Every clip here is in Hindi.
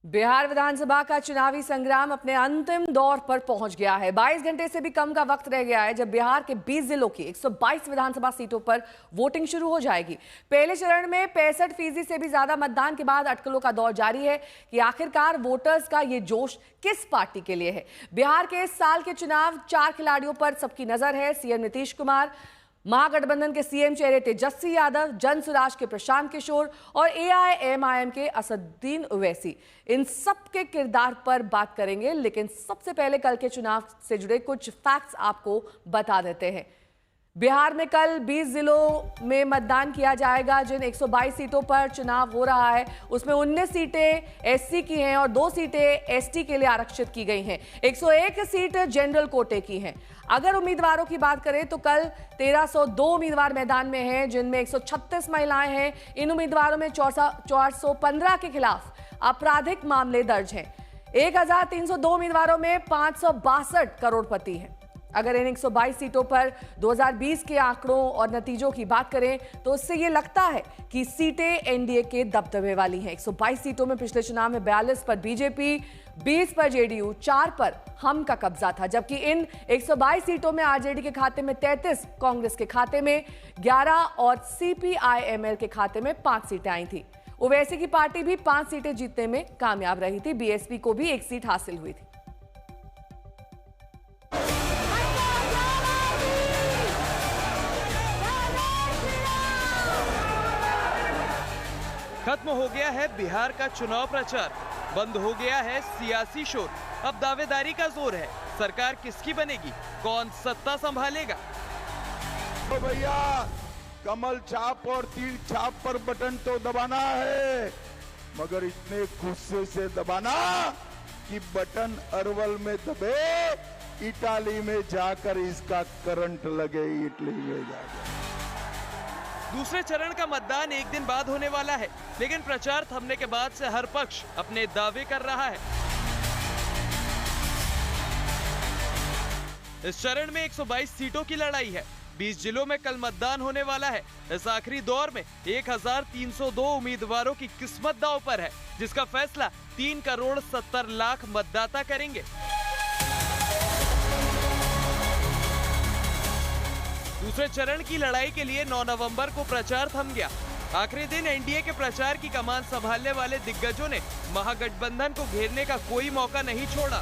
बिहार विधानसभा का चुनावी संग्राम अपने अंतिम दौर पर पहुंच गया है। 22 घंटे से भी कम का वक्त रह गया है जब बिहार के 20 जिलों की 122 विधानसभा सीटों पर वोटिंग शुरू हो जाएगी। पहले चरण में 65% से भी ज्यादा मतदान के बाद अटकलों का दौर जारी है कि आखिरकार वोटर्स का ये जोश किस पार्टी के लिए है। बिहार के इस साल के चुनाव 4 खिलाड़ियों पर सबकी नजर है। सीएम नीतीश कुमार, महागठबंधन के सीएम चेहरे तेजस्वी यादव, जन स्वराज के प्रशांत किशोर और एआईएमआईएम के असदुद्दीन ओवैसी। इन सब के किरदार पर बात करेंगे, लेकिन सबसे पहले कल के चुनाव से जुड़े कुछ फैक्ट्स आपको बता देते हैं। बिहार में कल 20 जिलों में मतदान किया जाएगा। जिन 122 सीटों पर चुनाव हो रहा है उसमें 19 सीटें एससी की हैं और 2 सीटें एसटी के लिए आरक्षित की गई हैं। 101 सीट जनरल कोटे की हैं। अगर उम्मीदवारों की बात करें तो कल 1302 उम्मीदवार मैदान में हैं, जिनमें 136 महिलाएं हैं। इन उम्मीदवारों में 415 के खिलाफ आपराधिक मामले दर्ज हैं। 1302 उम्मीदवारों में 562 करोड़पति हैं। अगर इन 122 सीटों पर 2020 के आंकड़ों और नतीजों की बात करें तो उससे ये लगता है कि सीटें एनडीए के दबदबे वाली हैं। 122 सीटों में पिछले चुनाव में 42 पर बीजेपी, 20 पर जेडीयू, 4 पर हम का कब्जा था, जबकि इन 122 सीटों में आरजेडी के खाते में 33, कांग्रेस के खाते में 11 और सीपीआईएमएल के खाते में 5 सीटें आई थी। ओवैसी की पार्टी भी 5 सीटें जीतने में कामयाब रही थी। बीएसपी को भी 1 सीट हासिल हुई थी। खत्म हो गया है बिहार का चुनाव प्रचार, बंद हो गया है सियासी शोर। अब दावेदारी का जोर है। सरकार किसकी बनेगी, कौन सत्ता संभालेगा? तो भैया कमल छाप और तीर छाप पर बटन तो दबाना है, मगर इतने गुस्से से दबाना कि बटन अरवल में दबे, इटाली में जाकर इसका करंट लगे, इटली में जाकर। दूसरे चरण का मतदान एक दिन बाद होने वाला है, लेकिन प्रचार थमने के बाद से हर पक्ष अपने दावे कर रहा है। इस चरण में 122 सीटों की लड़ाई है। 20 जिलों में कल मतदान होने वाला है। इस आखिरी दौर में 1302 उम्मीदवारों की किस्मत दांव पर है, जिसका फैसला 3 करोड़ 70 लाख मतदाता करेंगे। दूसरे चरण की लड़ाई के लिए 9 नवंबर को प्रचार थम गया। आखिरी दिन एनडीए के प्रचार की कमान संभालने वाले दिग्गजों ने महागठबंधन को घेरने का कोई मौका नहीं छोड़ा।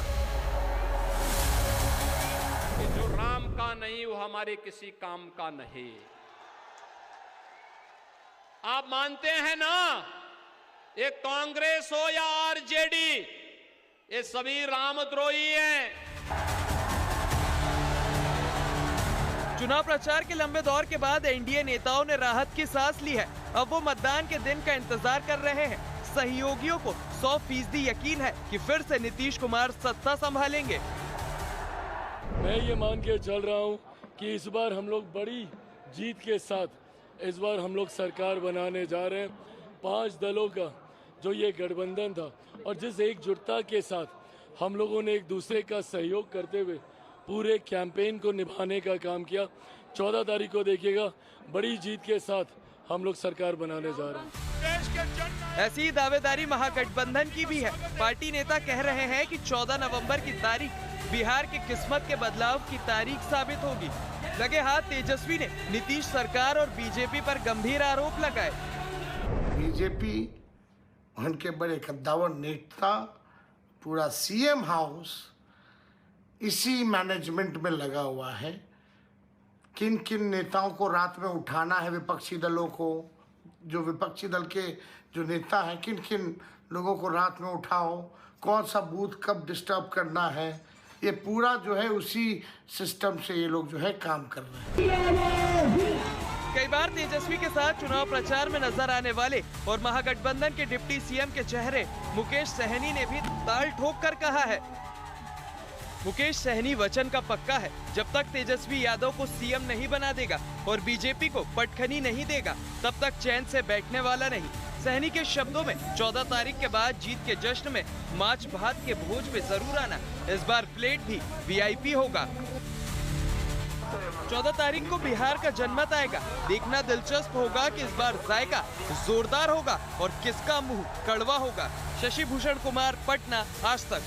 जो राम का नहीं वो हमारे किसी काम का नहीं। आप मानते हैं ना, ये कांग्रेस हो या आरजेडी, ये सभी रामद्रोही हैं। चुनाव प्रचार के लंबे दौर के बाद एनडीए नेताओं ने राहत की सांस ली है। अब वो मतदान के दिन का इंतजार कर रहे हैं। सहयोगियों को 100% यकीन है कि फिर से नीतीश कुमार सत्ता संभालेंगे। मैं ये मान के चल रहा हूँ कि इस बार हम लोग बड़ी जीत के साथ इस बार हम लोग सरकार बनाने जा रहे हैं। 5 दलों का जो ये गठबंधन था और जिस एकजुटता के साथ हम लोगों ने एक दूसरे का सहयोग करते हुए पूरे कैंपेन को निभाने का काम किया। 14 तारीख को देखिएगा, बड़ी जीत के साथ हम लोग सरकार बनाने जा रहे हैं। ऐसी दावेदारी महागठबंधन की भी है। पार्टी नेता कह रहे हैं कि 14 नवंबर की तारीख बिहार की किस्मत के बदलाव की तारीख साबित होगी। लगे हाथ तेजस्वी ने नीतीश सरकार और बीजेपी पर गंभीर आरोप लगाए। बीजेपी उनके बड़े कद्दावर नेता, पूरा सीएम हाउस इसी मैनेजमेंट में लगा हुआ है। किन किन नेताओं को रात में उठाना है, विपक्षी दलों को, जो विपक्षी दल के जो नेता हैं, किन किन लोगों को रात में उठाओ, कौन सा बूथ कब डिस्टर्ब करना है, ये पूरा जो है उसी सिस्टम से ये लोग जो है काम कर रहे हैं। कई बार तेजस्वी के साथ चुनाव प्रचार में नजर आने वाले और महागठबंधन के डिप्टी सीएम के चेहरे मुकेश सहनी ने भी ताल ठोक कर कहा है। मुकेश सहनी वचन का पक्का है, जब तक तेजस्वी यादव को सीएम नहीं बना देगा और बीजेपी को पटखनी नहीं देगा, तब तक चैन से बैठने वाला नहीं। सहनी के शब्दों में 14 तारीख के बाद जीत के जश्न में माछ भात के भोज में जरूर आना। इस बार प्लेट भी वीआईपी होगा। 14 तारीख को बिहार का जनमत आएगा। देखना दिलचस्प होगा कि इस बार जायका जोरदार होगा और किसका मुंह कड़वा होगा। शशि भूषण कुमार, पटना, आज तक।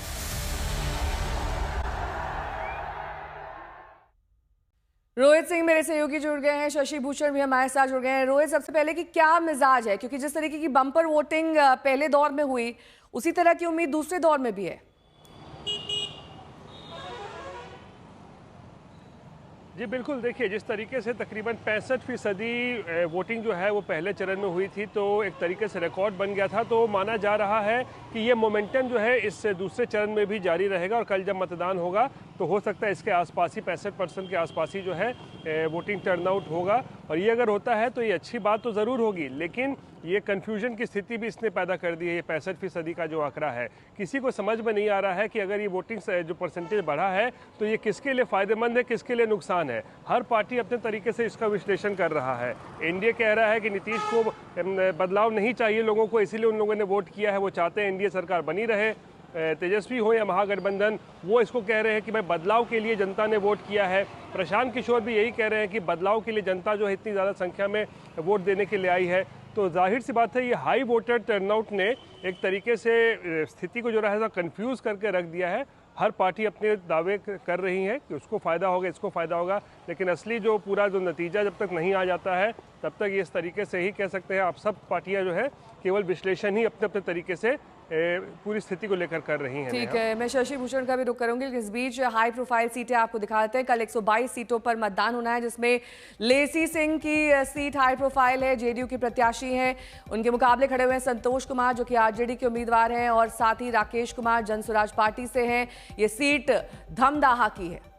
रोहित सिंह मेरे सहयोगी जुड़ गए हैं, शशि भूषण भी हमारे साथ जुड़ गए हैं। रोहित, सबसे पहले कि क्या मिजाज है, क्योंकि जिस तरीके की बम्पर वोटिंग पहले दौर में हुई उसी तरह की उम्मीद दूसरे दौर में भी है? जी बिल्कुल, देखिए जिस तरीके से तकरीबन 65% वोटिंग जो है वो पहले चरण में हुई थी, तो एक तरीके से रिकॉर्ड बन गया था। तो माना जा रहा है कि ये मोमेंटम जो है इस दूसरे चरण में भी जारी रहेगा और कल जब मतदान होगा तो हो सकता है इसके आसपास ही 65% के आसपास ही जो है वोटिंग टर्नआउट होगा। और ये अगर होता है तो ये अच्छी बात तो ज़रूर होगी, लेकिन ये कन्फ्यूजन की स्थिति भी इसने पैदा कर दी है। ये 65% का जो आंकड़ा है, किसी को समझ में नहीं आ रहा है कि अगर ये वोटिंग जो परसेंटेज बढ़ा है तो ये किसके लिए फ़ायदेमंद है, किसके लिए नुकसान है। हर पार्टी अपने तरीके से इसका विश्लेषण कर रहा है। एनडीए कह रहा है कि नीतीश को बदलाव नहीं चाहिए लोगों को, इसीलिए उन लोगों ने वोट किया है, वो चाहते हैं एनडीए सरकार बनी रहे। तेजस्वी हो या महागठबंधन, वो इसको कह रहे हैं कि भाई बदलाव के लिए जनता ने वोट किया है। प्रशांत किशोर भी यही कह रहे हैं कि बदलाव के लिए जनता जो है इतनी ज़्यादा संख्या में वोट देने के लिए आई है। तो जाहिर सी बात है ये हाई वोटर टर्नआउट ने एक तरीके से स्थिति को जो है कंफ्यूज करके रख दिया है। हर पार्टी अपने दावे कर रही है कि उसको फ़ायदा होगा, इसको फ़ायदा होगा, लेकिन असली जो पूरा जो नतीजा जब तक नहीं आ जाता है तब तक ये इस तरीके से ही कह सकते हैं आप सब पार्टियां जो है केवल विश्लेषण ही अपने अपने तरीके से पूरी स्थिति को लेकर कर रही हैं। ठीक है, मैं शशि भूषण का भी रुख करूंगी। इस बीच हाई प्रोफाइल सीटें आपको दिखा देते हैं। कल 122 सीटों पर मतदान होना है, जिसमें लेसी सिंह की सीट हाई प्रोफाइल है, जेडीयू की प्रत्याशी हैं। उनके मुकाबले खड़े हुए हैं संतोष कुमार जो कि आरजेडी के उम्मीदवार हैं, और साथ ही राकेश कुमार जनसुराज पार्टी से हैं। ये सीट धमदाहा की है।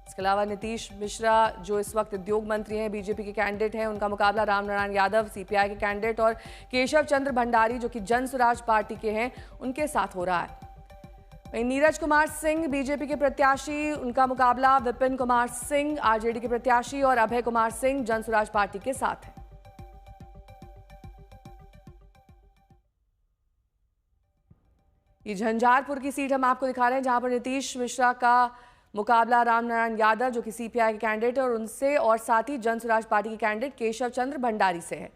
इसके अलावा नीतीश मिश्रा जो इस वक्त उद्योग मंत्री हैं, बीजेपी के कैंडिडेट हैं, उनका मुकाबला रामनारायण यादव सीपीआई के कैंडिडेट और केशव चंद्र भंडारी जो कि जनसुराज पार्टी के हैं उनके साथ हो रहा है। नीरज कुमार सिंह बीजेपी के प्रत्याशी, उनका मुकाबला विपिन कुमार सिंह आरजेडी के प्रत्याशी और अभय कुमार सिंह जनसुराज पार्टी के साथ है। ये झंझारपुर की सीट हम आपको दिखा रहे हैं, जहां पर नीतीश मिश्रा का मुकाबला रामनारायण यादव जो कि सीपीआई के कैंडिडेट है और उनसे, और साथ ही जनसुराज पार्टी के कैंडिडेट केशव चंद्र भंडारी से है।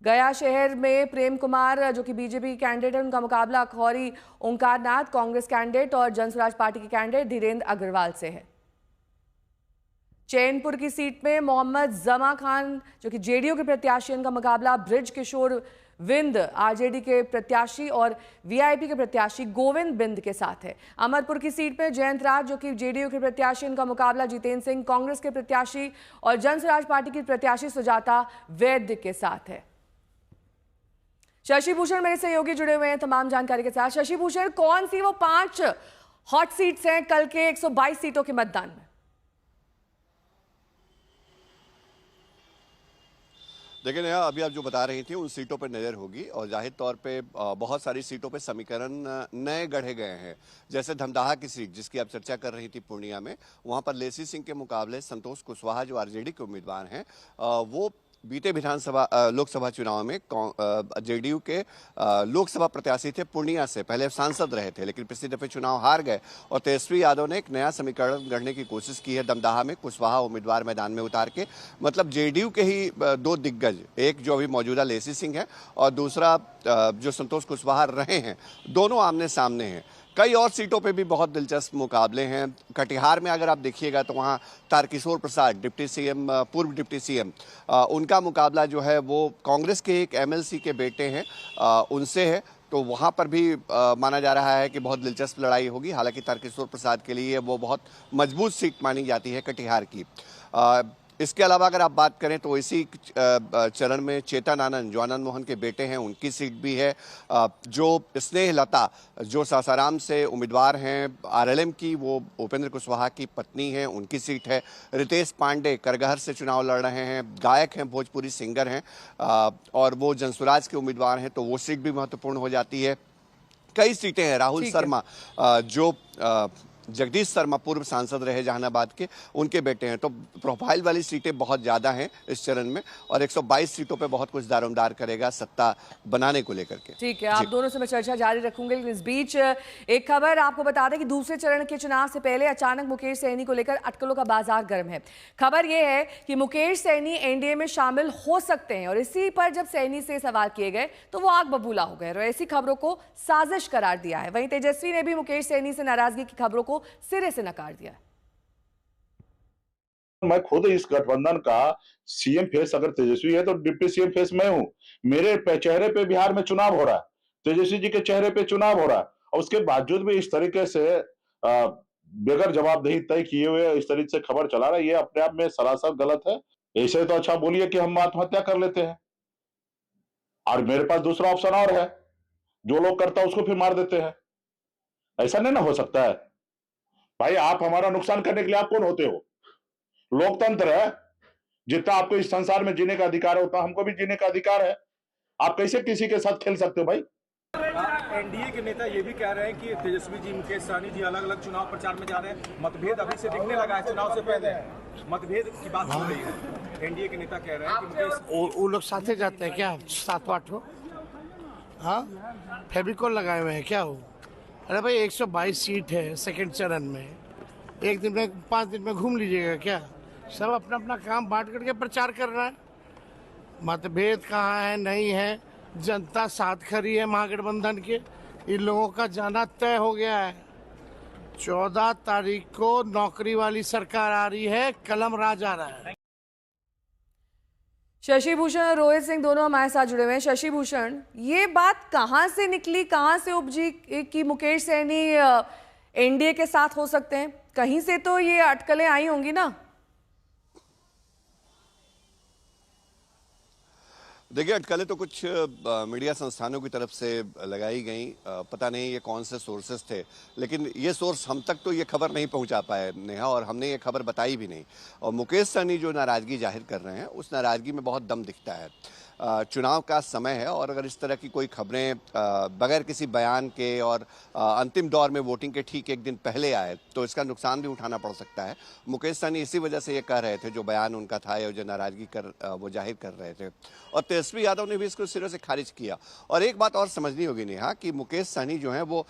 गया शहर में प्रेम कुमार जो कि बीजेपी के कैंडिडेट है, उनका मुकाबला अखौरी ओंकार नाथ कांग्रेस कैंडिडेट और जनसुराज पार्टी के कैंडिडेट धीरेन्द्र अग्रवाल से है। चैनपुर की सीट में मोहम्मद जमा खान जो कि जेडीयू के प्रत्याशी, उनका मुकाबला ब्रिज किशोर विंद आरजेडी के प्रत्याशी और वीआईपी के प्रत्याशी गोविंद बिंद के साथ है। अमरपुर की सीट पे जयंत राज जो कि जेडीयू के प्रत्याशी, उनका मुकाबला जितेंद्र सिंह कांग्रेस के प्रत्याशी और जनसुराज पार्टी की प्रत्याशी सुजाता वैद्य के साथ है। शशि भूषण मेरे सहयोगी जुड़े हुए हैं तमाम जानकारी के साथ। शशि भूषण, कौन सी वो 5 हॉट सीट्स हैं कल के 122 सीटों के मतदान में? देखिए नेहा, अभी आप जो बता रही थी उन सीटों पर नज़र होगी और जाहिर तौर पे बहुत सारी सीटों पे समीकरण नए गढ़े गए हैं। जैसे धमदाहा की सीट जिसकी आप चर्चा कर रही थी पूर्णिया में, वहाँ पर लेसी सिंह के मुकाबले संतोष कुशवाहा जो आरजेडी के उम्मीदवार हैं वो बीते लोकसभा चुनाव में जेडीयू के लोकसभा प्रत्याशी थे पूर्णिया से, पहले सांसद रहे थे लेकिन पिछली दफे चुनाव हार गए और तेजस्वी यादव ने एक नया समीकरण गढ़ने की कोशिश की है दमदाहा में कुशवाहा उम्मीदवार मैदान में उतार के। मतलब जेडीयू के ही 2 दिग्गज, एक जो अभी मौजूदा लेसी सिंह है और दूसरा जो संतोष कुशवाहा रहे हैं, दोनों आमने सामने हैं। कई और सीटों पे भी बहुत दिलचस्प मुकाबले हैं। कटिहार में अगर आप देखिएगा तो वहाँ तारकिशोर प्रसाद डिप्टी सीएम, पूर्व डिप्टी सीएम, उनका मुकाबला जो है वो कांग्रेस के एक एमएलसी के बेटे हैं उनसे है। तो वहाँ पर भी माना जा रहा है कि बहुत दिलचस्प लड़ाई होगी। हालांकि तारकिशोर प्रसाद के लिए वो बहुत मजबूत सीट मानी जाती है कटिहार की। इसके अलावा अगर आप बात करें तो इसी चरण में चेतन आनंद जो आनंद मोहन के बेटे हैं उनकी सीट भी है। जो स्नेह लता जो सासाराम से उम्मीदवार हैं आरएलएम की, वो उपेंद्र कुशवाहा की पत्नी हैं, उनकी सीट है। रितेश पांडे करगहर से चुनाव लड़ रहे हैं, गायक हैं, भोजपुरी सिंगर हैं और वो जनसुराज के उम्मीदवार हैं, तो वो सीट भी महत्वपूर्ण हो जाती है। कई सीटें हैं। राहुल शर्मा जो जगदीश शर्मा पूर्व सांसद रहे जहानाबाद के, उनके बेटे हैं। तो प्रोफाइल वाली सीटें बहुत ज़्यादा हैं इस चरण में और 122 सीटों पे बहुत कुछ दारोमदार करेगा सत्ता बनाने को लेकर के। ठीक है, आप दोनों से मैं चर्चा जारी रखूंगी। इस बीच एक खबर आपको बता दें कि दूसरे चरण के चुनाव से पहले अचानक मुकेश सहनी को लेकर अटकलों का बाजार गर्म है। खबर यह है कि मुकेश सहनी एनडीए में शामिल हो सकते हैं और इसी पर जब सहनी से सवाल किए गए तो वो आग बबूला हो गए और ऐसी खबरों को साजिश करार दिया है। वहीं तेजस्वी ने भी मुकेश सहनी से नाराजगी की खबरों को सिरे से नकार दिया। मैं खुद इस गठबंधन का सीएम फेस अगर तेजस्वी है तो डिप्टी सीएम फेस मैं हूं। मेरे चेहरे पे बिहार में चुनाव हो रहा है, तेजस्वी जी के चेहरे पे चुनाव हो रहा है और उसके बावजूद भी इस तरीके से बगैर जवाबदेही तय किए हुए इस तरीके से खबर चला रहा है, ये अपने आप में सरासर गलत है। ऐसे तो अच्छा बोलिए कि हम आत्महत्या कर लेते हैं और मेरे पास दूसरा ऑप्शन और है, जो लोग करता है उसको फिर मार देते हैं। ऐसा नहीं ना हो सकता है भाई। आप हमारा नुकसान करने के लिए आप कौन होते हो? लोकतंत्र है, जितना आपको इस संसार में जीने का अधिकार है उतना हमको भी जीने का अधिकार है। आप कैसे किसी के साथ खेल सकते हो भाई? एनडीए के नेता ये भी कह रहे हैं कि तेजस्वी जी, मुकेश सहनी जी अलग अलग चुनाव प्रचार में जा रहे हैं, मतभेद अभी से दिखने लगा है। चुनाव से पहले मतभेद की बात हो रही है। एनडीए के नेता कह रहे हैं कि मुकेश वो लोग साथे जाते हैं क्या? 7-8 हो, हाँ, फेविकोल लगाए हुए हैं क्या हो? अरे भाई 122 सीट है सेकंड चरण में, एक दिन में 5 दिन में घूम लीजिएगा क्या? सब अपना अपना काम बांट करके प्रचार कर रहा है। मतभेद कहाँ है, नहीं है, जनता साथ खड़ी है महागठबंधन के। इन लोगों का जाना तय हो गया है। 14 तारीख को नौकरी वाली सरकार आ रही है, कलम राज आ रहा है। शशि भूषण और रोहित सिंह दोनों हमारे साथ जुड़े हुए हैं। शशि भूषण, ये बात कहां से निकली, कहां से उपजी कि मुकेश सहनी एनडीए के साथ हो सकते हैं? कहीं से तो ये अटकलें आई होंगी ना? देखिए, अटकलें तो कुछ मीडिया संस्थानों की तरफ से लगाई गई। पता नहीं ये कौन से सोर्सेस थे, लेकिन ये सोर्स हम तक तो ये खबर नहीं पहुंचा पाए नेहा, और हमने ये खबर बताई भी नहीं। और मुकेश सहनी जो नाराजगी जाहिर कर रहे हैं, उस नाराजगी में बहुत दम दिखता है। चुनाव का समय है और अगर इस तरह की कोई खबरें बगैर किसी बयान के और अंतिम दौर में वोटिंग के ठीक एक दिन पहले आए तो इसका नुकसान भी उठाना पड़ सकता है। मुकेश सहनी इसी वजह से ये कह रहे थे, जो बयान उनका था या जो नाराजगी वो जाहिर कर रहे थे, और तेजस्वी यादव ने भी इसको सिरे से खारिज किया। और एक बात और समझनी होगी नेहा कि मुकेश सहनी जो है वो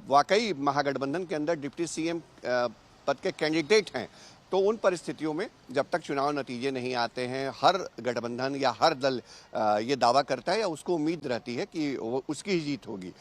वाकई महागठबंधन के अंदर डिप्टी सीएम पद के कैंडिडेट हैं। तो उन परिस्थितियों में जब तक चुनाव नतीजे नहीं आते हैं, हर गठबंधन या हर दल ये दावा करता है या उसको उम्मीद रहती है कि उसकी ही जीत होगी।